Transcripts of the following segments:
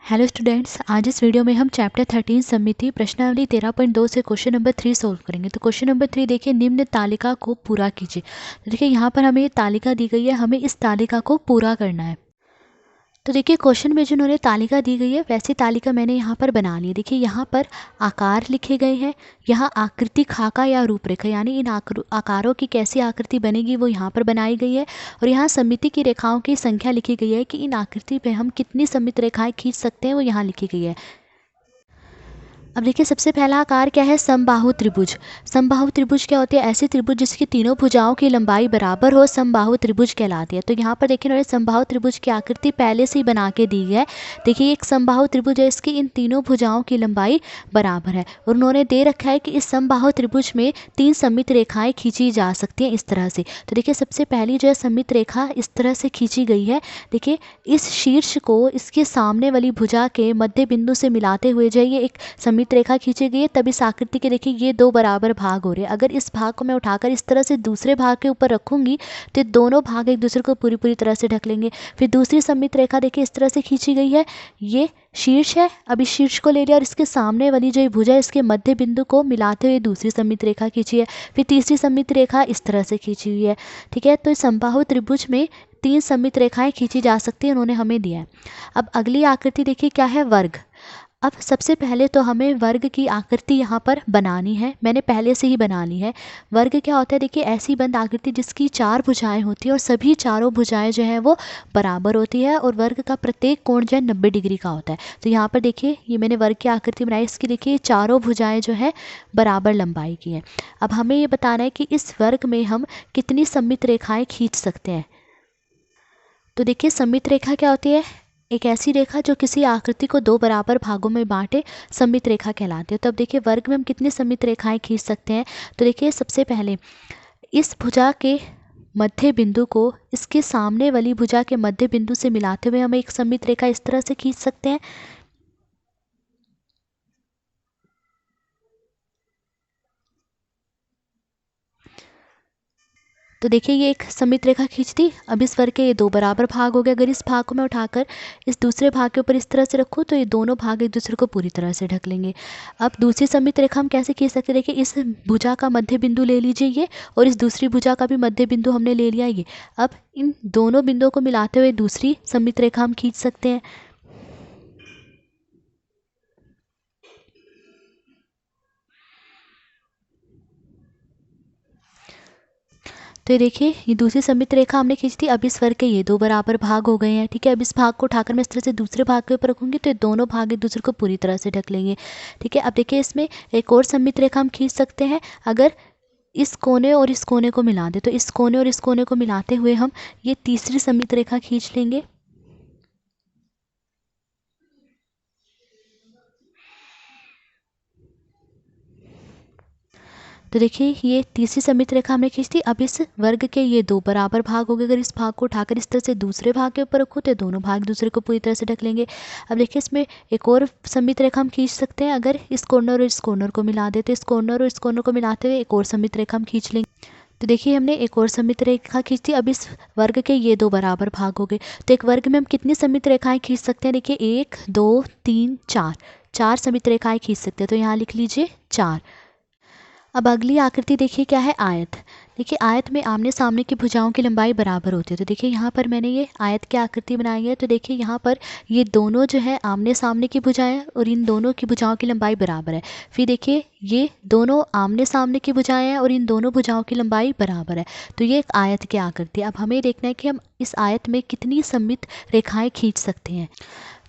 Hello students, आज इस video में हम चैप्टर 13 सममिति प्रश्नावली 13.2 से क्वेश्चन नंबर 3 सोल्व करेंगे। तो क्वेश्चन नंबर 3 देखिए, निम्न तालिका को पूरा कीजिए। तो देखिए यहाँ पर हमें ये तालिका दी गई है, हमें इस तालिका को पूरा करना है। तो देखिए क्वेश्चन में जिन्होंने तालिका दी गई है वैसी तालिका मैंने यहाँ पर बना ली है। देखिए यहाँ पर आकार लिखे गए हैं, यहाँ आकृति खाका या रूपरेखा यानी इन आकारों की कैसी आकृति बनेगी वो यहाँ पर बनाई गई है। और यहाँ सममिति की रेखाओं की संख्या लिखी गई है कि इन आकृति पे हम कितनी सममित रेखाएं खींच सकते हैं, वो यहाँ लिखी गई है। अब देखिए सबसे पहला आकार क्या है, समबाहु त्रिभुज। समबाहु त्रिभुज क्या होती है, ऐसी त्रिभुज जिसकी तीनों भुजाओं की लंबाई बराबर हो, समबाहु त्रिभुज कहलाती है। तो यहाँ पर देखिए उन्होंने समबाहु त्रिभुज की आकृति पहले से ही बना के दी है। देखिए एक समबाहु त्रिभुज है, इसकी इन तीनों भुजाओं की लंबाई बराबर है और उन्होंने दे रखा है कि इस समबाहु त्रिभुज में 3 सममित रेखाएं खींची जा सकती हैं इस तरह से। तो देखिए सबसे पहली जो है सममित रेखा इस तरह से खींची गई है। देखिए इस शीर्ष को इसके सामने वाली भुजा के मध्य बिंदु से मिलाते हुए जो ये एक सममित रेखा खींची गई है। तब इस आकृति के देखिए ये 2 बराबर भाग हो रहे हैं। अगर इस भाग को मैं उठाकर इस तरह से दूसरे भाग के ऊपर रखूंगी तो दोनों भाग एक दूसरे को पूरी तरह से ढक लेंगे। फिर दूसरी सममित रेखा देखिए इस तरह से खींची गई है, ये शीर्ष है। अब इस शीर्ष को ले लिया और इसके सामने वाली जो भुजा है इसके मध्य बिंदु को मिलाते हुए दूसरी सममित रेखा खींची है। फिर तीसरी सममित रेखा इस तरह से खींची हुई है। ठीक है, तो इस समबाहु त्रिभुज में 3 सममित रेखाएं खींची जा सकती हैं, उन्होंने हमें दिया है। अब अगली आकृति देखिए क्या है, वर्ग। अब सबसे पहले तो हमें वर्ग की आकृति यहाँ पर बनानी है, मैंने पहले से ही बना ली है। वर्ग क्या होता है, देखिए ऐसी बंद आकृति जिसकी 4 भुजाएं होती हैं और सभी चारों भुजाएं जो है वो बराबर होती है और वर्ग का प्रत्येक कोण जो है 90 डिग्री का होता है। तो यहाँ पर देखिए ये मैंने वर्ग की आकृति बनाई, इसकी देखिए चारों भुजाएं जो है बराबर लंबाई की है। अब हमें ये बताना है कि इस वर्ग में हम कितनी सममित रेखाएँ खींच सकते हैं। तो देखिए सममित रेखा क्या होती है, एक ऐसी रेखा जो किसी आकृति को 2 बराबर भागों में बांटे, सममित रेखा कहलाती है। तो अब देखिए वर्ग में हम कितनी सममित रेखाएं खींच सकते हैं। तो देखिए सबसे पहले इस भुजा के मध्य बिंदु को इसके सामने वाली भुजा के मध्य बिंदु से मिलाते हुए हम एक सममित रेखा इस तरह से खींच सकते हैं। तो देखिए ये एक सममित रेखा खींच दी। अब इस वर्ग के ये 2 बराबर भाग हो गए। अगर इस भाग को मैं उठाकर इस दूसरे भाग के ऊपर इस तरह से रखूँ तो ये दोनों भाग एक दूसरे को पूरी तरह से ढक लेंगे। अब दूसरी सममित रेखा हम कैसे खींच सकते हैं, देखिए इस भुजा का मध्य बिंदु ले लीजिए ये, और इस दूसरी भुजा का भी मध्य बिंदु हमने ले लिया ये। अब इन दोनों बिंदुओं को मिलाते हुए दूसरी सममित रेखा हम खींच सकते हैं। तो ये देखिए ये दूसरी सममित रेखा हमने खींच दी। अब इस वर्ग के ये 2 बराबर भाग हो गए हैं। ठीक है, अब इस भाग को उठाकर मैं इस तरह से दूसरे भाग के ऊपर रखूँगी तो ये दोनों भाग एक दूसरे को पूरी तरह से ढक लेंगे। ठीक है, अब देखिए इसमें एक और सममित रेखा हम खींच सकते हैं। अगर इस कोने और इस कोने को मिला दे तो इस कोने और इस कोने को मिलाते हुए हम ये तीसरी सममित रेखा खींच लेंगे। तो देखिए ये तीसरी सममित रेखा हमने खींच दी। अब इस वर्ग के ये 2 बराबर भाग हो गए। अगर इस भाग को उठाकर इस तरह से दूसरे भाग के ऊपर रखूँ तो दोनों भाग दूसरे को पूरी तरह से ढक लेंगे। अब देखिए इसमें एक और सममित रेखा हम खींच सकते हैं। अगर इस कॉर्नर और इस कॉर्नर को मिला दे तो इस कॉर्नर और इस कॉर्नर को मिलाते हुए एक और सममित रेखा हम खींच लेंगे। तो देखिए हमने एक और सममित रेखा खींच दी। अब इस वर्ग के ये 2 बराबर भाग हो गए। तो एक वर्ग में हम कितनी सममित रेखाएं खींच सकते हैं, देखिए 1 2 3 4 सममित रेखाएं खींच सकते हैं। तो यहाँ लिख लीजिए 4। अब अगली आकृति देखिए क्या है, आयत। देखिए आयत में आमने सामने की भुजाओं की लंबाई बराबर होती है। तो देखिए यहाँ पर मैंने ये आयत की आकृति बनाई है। तो देखिए यहाँ पर ये दोनों जो है आमने सामने की भुजाएं और इन दोनों की भुजाओं की लंबाई बराबर है। फिर देखिए ये दोनों आमने सामने की भुजाएं हैं और इन दोनों भुजाओं की लंबाई बराबर है। तो ये एक आयत की आकृति। अब हमें देखना है कि हम इस आयत में कितनी सममित रेखाएँ खींच सकते हैं।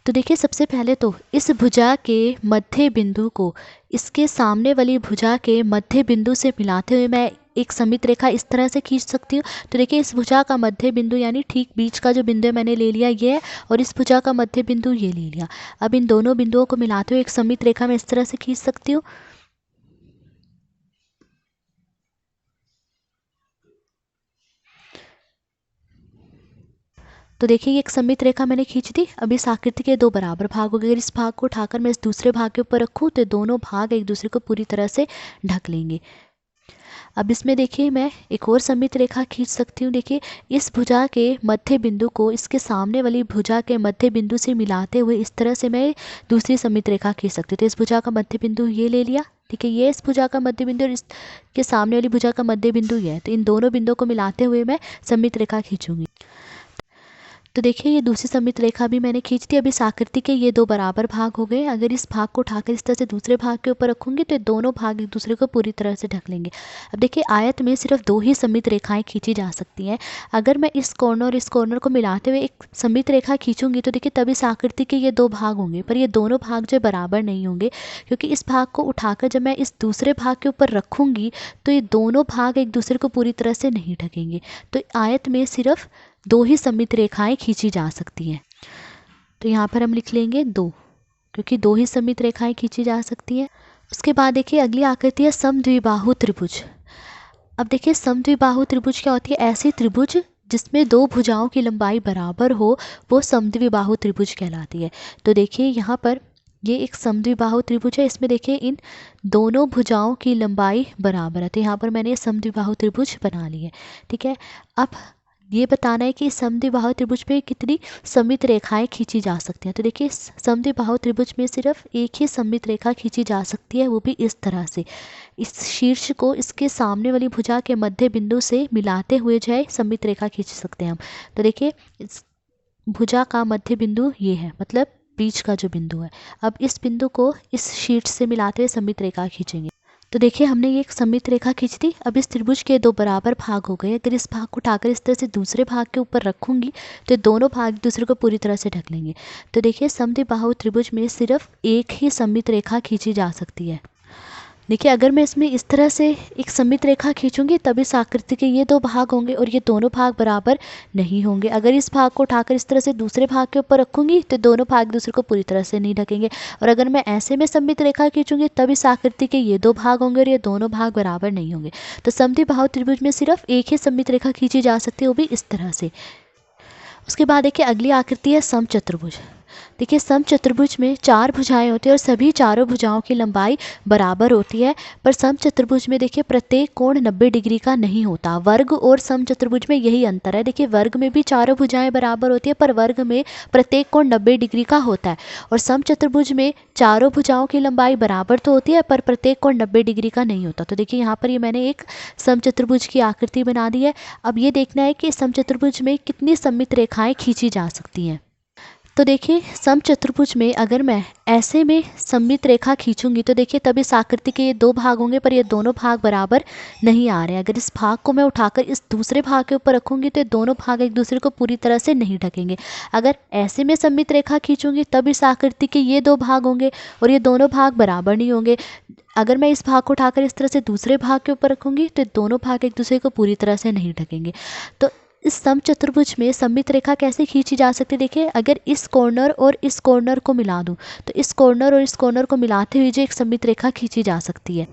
तो देखिए सबसे पहले तो इस भुजा के मध्य बिंदु को इसके सामने वाली भुजा के मध्य बिंदु से मिलाते हुए मैं एक सममित रेखा इस तरह से खींच सकती हूँ। तो देखिए इस भुजा का मध्य बिंदु यानी ठीक बीच का जो बिंदु है मैंने ले लिया ये है, और इस भुजा का मध्य बिंदु ये ले लिया। अब इन दोनों बिंदुओं को मिलाते हुए एक सममित रेखा मैं इस तरह से खींच सकती हूँ। तो देखिए ये एक सममित रेखा मैंने खींच दी। अब इस आकृति के 2 बराबर भाग हो गए। अगर इस भाग को उठाकर मैं इस दूसरे भाग के ऊपर रखूँ तो दोनों भाग एक दूसरे को पूरी तरह से ढक लेंगे। अब इसमें देखिए मैं एक और सममित रेखा खींच सकती हूँ। देखिए इस भुजा के मध्य बिंदु को इसके सामने वाली भुजा के मध्य बिंदु से मिलाते हुए इस तरह से मैं दूसरी सममित रेखा खींच सकती हूँ। तो इस भुजा का मध्य बिंदु ये ले लिया, ठीक है, ये इस भुजा का मध्य बिंदु और इसके सामने वाली भुजा का मध्य बिंदु ये है। तो इन दोनों बिंदुओं को मिलाते हुए मैं सममित रेखा खींचूंगी। तो देखिए ये दूसरी सममित रेखा भी मैंने खींच दी। अब इस आकृति के ये दो बराबर भाग हो गए। अगर इस भाग को उठाकर इस तरह से दूसरे भाग के ऊपर रखूंगी तो दोनों भाग एक दूसरे को पूरी तरह से ढक लेंगे। अब देखिए आयत में सिर्फ दो ही सममित रेखाएं खींची जा सकती हैं। अगर मैं इस कॉर्नर और इस कॉर्नर को मिलाते हुए एक सममित रेखा खींचूंगी तो देखिए तब इस आकृति के ये दो भाग होंगे, पर ये दोनों भाग जो बराबर नहीं होंगे, क्योंकि इस भाग को उठाकर जब मैं इस दूसरे भाग के ऊपर रखूंगी तो ये दोनों भाग एक दूसरे को पूरी तरह से नहीं ढकेंगे। तो आयत में सिर्फ दो ही सममित रेखाएं खींची जा सकती हैं। तो यहाँ पर हम लिख लेंगे दो, क्योंकि दो ही सममित रेखाएं खींची जा सकती हैं। उसके बाद देखिए अगली आकृति है समद्विबाहु त्रिभुज। अब देखिए समद्विबाहु त्रिभुज क्या होती है? ऐसी त्रिभुज जिसमें दो भुजाओं की लंबाई बराबर हो वो समद्विबाहु त्रिभुज कहलाती है। तो देखिए यहाँ पर ये एक समद्विबाहु त्रिभुज है। इसमें देखिए इन दोनों भुजाओं की लंबाई बराबर है। तो यहाँ पर मैंने समद्विबाहु त्रिभुज बना ली है, ठीक है। अब ये बताना है कि समद्विबाहु त्रिभुज पे कितनी सममित रेखाएं खींची जा सकती हैं। तो देखिए समद्विबाहु त्रिभुज में सिर्फ एक ही सममित रेखा खींची जा सकती है, वो भी इस तरह से। इस शीर्ष को इसके सामने वाली भुजा के मध्य बिंदु से मिलाते हुए जो है सममित रेखा खींच सकते हैं हम। तो देखिए इस भुजा का मध्य बिंदु ये है, मतलब बीच का जो बिंदु है। अब इस बिंदु को इस शीर्ष से मिलाते हुए सममित रेखा खींचेंगे। तो देखिए हमने ये एक सममित रेखा खींच दी। अब इस त्रिभुज के दो बराबर भाग हो गए। अगर इस भाग को उठाकर इस तरह से दूसरे भाग के ऊपर रखूंगी तो दोनों भाग दूसरे को पूरी तरह से ढक लेंगे। तो देखिए समद्विबाहु त्रिभुज में सिर्फ एक ही सममित रेखा खींची जा सकती है। देखिए अगर मैं इसमें इस तरह से एक सममित रेखा खींचूंगी तब इस आकृति के ये दो भाग होंगे और ये दोनों भाग बराबर नहीं होंगे। अगर इस भाग को उठाकर इस तरह से दूसरे भाग के ऊपर रखूंगी तो दोनों भाग दूसरे को पूरी तरह से नहीं ढकेंगे। और अगर मैं ऐसे में सममित रेखा खींचूंगी तब इस आकृति के ये दो भाग होंगे और ये दोनों भाग बराबर नहीं होंगे। तो समद्विबाहु त्रिभुज में सिर्फ एक ही सममित रेखा खींची जा सकती है, वो भी इस तरह से। उसके बाद देखिए अगली आकृति है समचतुर्भुज। देखिए समचतुर्भुज में चार भुजाएं होती हैं और सभी चारों भुजाओं की लंबाई बराबर होती है। पर समचतुर्भुज में देखिए प्रत्येक कोण 90 डिग्री का नहीं होता। वर्ग और समचतुर्भुज में यही अंतर है। देखिए वर्ग में भी चारों भुजाएं बराबर होती है, पर वर्ग में प्रत्येक कोण 90 डिग्री का होता है। और समचतुर्भुज में चारों भुजाओं की लंबाई बराबर तो होती है, पर प्रत्येक कोण 90 डिग्री का नहीं होता। तो देखिए यहाँ पर ये मैंने एक समचतुर्भुज की आकृति बना दी है। अब ये देखना है कि समचतुर्भुज में कितनी सममित रेखाएं खींची जा सकती हैं। तो देखिए समचतुर्भुज में अगर मैं ऐसे में सममित रेखा खींचूंगी तो देखिए तब इस आकृति के ये दो भाग होंगे, पर ये दोनों भाग बराबर नहीं आ रहे हैं। अगर इस भाग को मैं उठाकर इस दूसरे भाग के ऊपर रखूंगी तो दोनों भाग एक दूसरे को पूरी तरह से नहीं ढकेंगे। अगर ऐसे में सममित रेखा खींचूंगी तब इस आकृति के ये दो भाग होंगे और ये दोनों भाग बराबर नहीं होंगे। अगर मैं इस भाग को उठाकर इस तरह से दूसरे भाग के ऊपर रखूंगी तो दोनों भाग एक दूसरे को पूरी तरह से नहीं ढकेंगे। तो इस समचतुर्भुज में सममित रेखा कैसे खींची जा सकती है? देखिए अगर इस कॉर्नर और इस कॉर्नर को मिला दूं तो इस कॉर्नर और इस कॉर्नर को मिलाते हुए जो एक सममित रेखा खींची जा सकती है।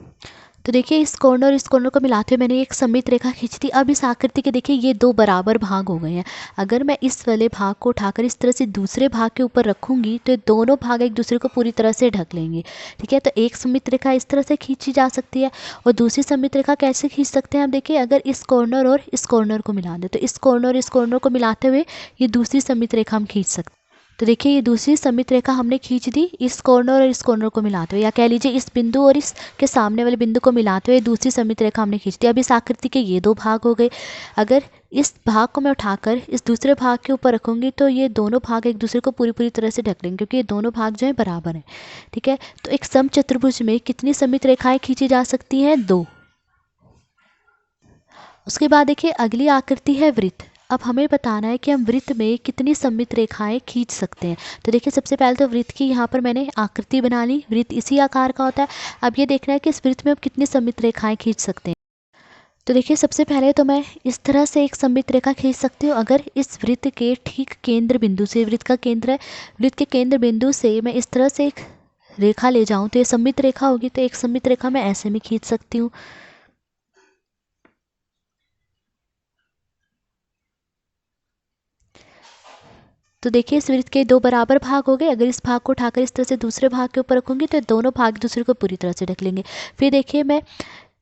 तो देखिए इस कॉर्नर और इस कॉर्नर को मिलाते हुए मैंने एक सममित रेखा खींची थी। अब इस आकृति के देखिए ये दो बराबर भाग हो गए हैं। अगर मैं इस वाले भाग को उठाकर इस तरह से दूसरे भाग के ऊपर रखूंगी तो दोनों भाग एक दूसरे को पूरी तरह से ढक लेंगे, ठीक है। तो एक सममित रेखा इस तरह से खींची जा सकती है। और दूसरी सममित रेखा कैसे खींच सकते हैं हम? देखिए अगर इस कॉर्नर और इस कॉर्नर को मिला दें तो इस कॉर्नर और इस कॉर्नर को मिलाते हुए ये दूसरी सममित रेखा हम खींच सकते हैं। तो देखिए ये दूसरी सममित रेखा हमने खींच दी इस कॉर्नर और इस कॉर्नर को मिलाते हुए, या कह लीजिए इस बिंदु और इसके सामने वाले बिंदु को मिलाते हुए दूसरी सममित रेखा हमने खींच दी। अब इस आकृति के ये दो भाग हो गए। अगर इस भाग को मैं उठाकर इस दूसरे भाग के ऊपर रखूंगी तो ये दोनों भाग एक दूसरे को पूरी तरह से ढक लेंगे, क्योंकि ये दोनों भाग जो है बराबर हैं, ठीक है। तो एक समचतुर्भुज में कितनी सममित रेखाएं खींची जा सकती हैं? दो। उसके बाद देखिए अगली आकृति है वृत्त। अब हमें बताना है कि हम वृत्त में कितनी सममित रेखाएं खींच सकते हैं। तो देखिए सबसे पहले तो वृत्त की यहाँ पर मैंने आकृति बना ली। वृत्त इसी आकार का होता है। अब ये देखना है कि इस वृत्त में हम कितनी सममित रेखाएं खींच सकते हैं। तो देखिए सबसे पहले तो मैं इस तरह से एक सममित रेखा खींच सकती हूँ। अगर इस वृत्त के ठीक केंद्र बिंदु से, वृत्त का केंद्र है, वृत्त के केंद्र बिंदु से मैं इस तरह से एक रेखा ले जाऊँ तो ये सममित रेखा होगी। तो एक सममित रेखा मैं ऐसे में खींच सकती हूँ। तो देखिए इस वृत्त के दो बराबर भाग हो गए। अगर इस भाग को उठाकर इस तरह से दूसरे भाग के ऊपर रखूंगी तो दोनों भाग दूसरे को पूरी तरह से ढक लेंगे। फिर देखिए मैं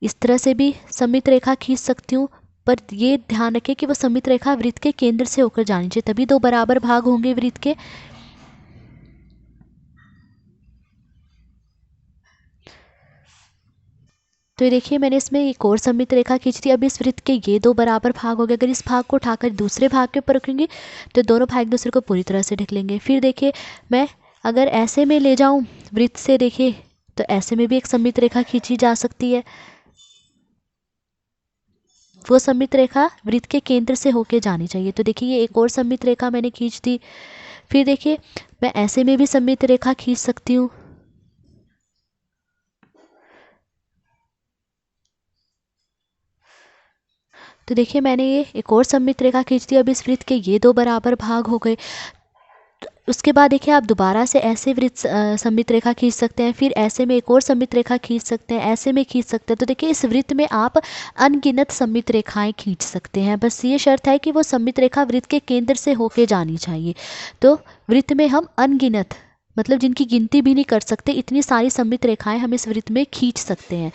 इस तरह से भी सममित रेखा खींच सकती हूँ, पर ये ध्यान रखें कि वो सममित रेखा वृत्त के केंद्र से होकर जानी चाहिए, तभी दो बराबर भाग होंगे वृत्त के। तो ये देखिए मैंने इसमें एक और सममित रेखा खींच दी। अब इस वृत्त के ये दो बराबर भाग हो गए। अगर इस भाग को उठाकर दूसरे भाग के ऊपर रखेंगे तो दोनों भाग एक दूसरे को पूरी तरह से ढक लेंगे। फिर देखिए मैं अगर ऐसे में ले जाऊं वृत्त से, देखिए तो ऐसे में भी एक सममित रेखा खींची जा सकती है। वो सममित रेखा वृत्त के केंद्र से होके जानी चाहिए। तो देखिए ये एक और सममित रेखा मैंने खींच दी। फिर देखिए मैं ऐसे में भी सममित रेखा खींच सकती हूँ। तो देखिए मैंने ये एक और सममित रेखा खींच दी। अब इस वृत्त के ये दो बराबर भाग हो गए। उसके बाद देखिए आप दोबारा से ऐसे वृत्त सममित रेखा खींच सकते हैं, फिर ऐसे में एक और सममित रेखा खींच सकते हैं, ऐसे में खींच सकते हैं। तो देखिए इस वृत्त में आप अनगिनत सममित रेखाएं खींच सकते हैं, बस ये शर्त है कि वो सममित रेखा वृत्त के केंद्र से होके जानी चाहिए। तो वृत्त में हम अनगिनत, मतलब जिनकी गिनती भी नहीं कर सकते, इतनी सारी सममित रेखाएं हम इस वृत्त में खींच सकते हैं।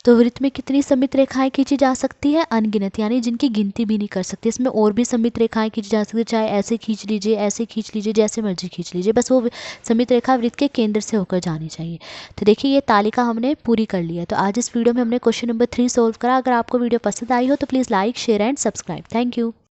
तो वृत्त में कितनी सममित रेखाएं खींची जा सकती है? अनगिनत, यानी जिनकी गिनती भी नहीं कर सकती। इसमें और भी सममित रेखाएं खींची जा सकती है, चाहे ऐसे खींच लीजिए, ऐसे खींच लीजिए, जैसे मर्जी खींच लीजिए, बस वो सममित रेखा वृत्त के केंद्र से होकर जानी चाहिए। तो देखिए ये तालिका हमने पूरी कर ली है। तो आज इस वीडियो में हमने क्वेश्चन नंबर 3 सॉल्व करा। अगर आपको वीडियो पसंद आई हो तो please like, share and subscribe. Thank you.